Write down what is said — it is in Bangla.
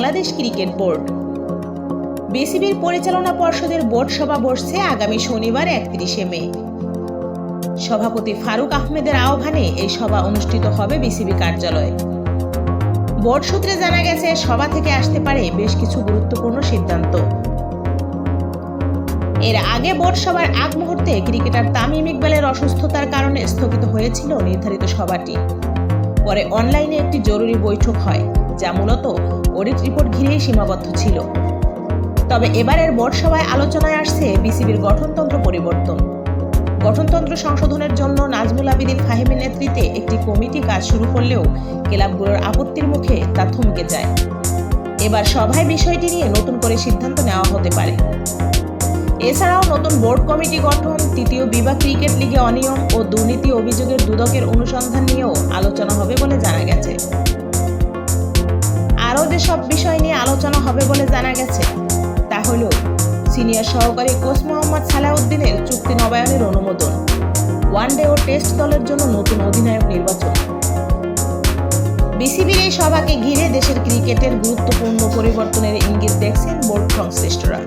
Bangladesh cricket board. বিসিবির পরিচালনা পর্ষদের বোর্ড সভা বসছে আগামী শনিবার 31শে মে। সভাপতি ফারুক আহমেদের আহ্বানে এই সভা অনুষ্ঠিত হবে বিসিবি কার্যালয়ে। বোর্ড সূত্রে জানা গেছে, সভা থেকে আসতে পারে বেশ কিছু গুরুত্বপূর্ণ সিদ্ধান্ত। এর আগে বোর্ড সভার আগ মুহূর্তে ক্রিকেটার তামিম ইকবালের অসুস্থতার কারণে স্থগিত হয়েছিল নির্ধারিত সভাটি। পরে অনলাইনে একটি জরুরি বৈঠক হয়, যা মূলত অডিট রিপোর্ট ঘিরেই সীমাবদ্ধ ছিল। তবে এবারের বোর্ড সভায় আলোচনায় আসছে বিসিবির গঠনতন্ত্র পরিবর্তন। গঠনতন্ত্র সংশোধনের জন্য নাজমুল আবেদীন ফাহিমের নেতৃত্বে একটি কমিটি কাজ শুরু করলেও ক্লাবগুলোর আপত্তির মুখে তা থমকে যায়। এবার সভায় বিষয়টি নিয়ে নতুন করে সিদ্ধান্ত নেওয়া হতে পারে। এছাড়াও নতুন বোর্ড কমিটি গঠন, তৃতীয় বিভাগ ক্রিকেট লিগে অনিয়ম ও দুর্নীতি অভিযোগের দুদকের অনুসন্ধান নিয়েও আলোচনা হবে বলে জানা গেছে। আরও যেসব বিষয় নিয়ে আলোচনা হবে বলে জানা গেছে তা হল সিনিয়র সহকারী কোচ মোহাম্মদ সালাউদ্দিনের চুক্তি নবায়নের অনুমোদন, ওয়ানডে ও টেস্ট দলের জন্য নতুন অধিনায়ক নির্বাচন। বিসিবির এই সভাকে ঘিরে দেশের ক্রিকেটের গুরুত্বপূর্ণ পরিবর্তনের ইঙ্গিত দেখছেন বোর্ড সংশ্লিষ্টরা।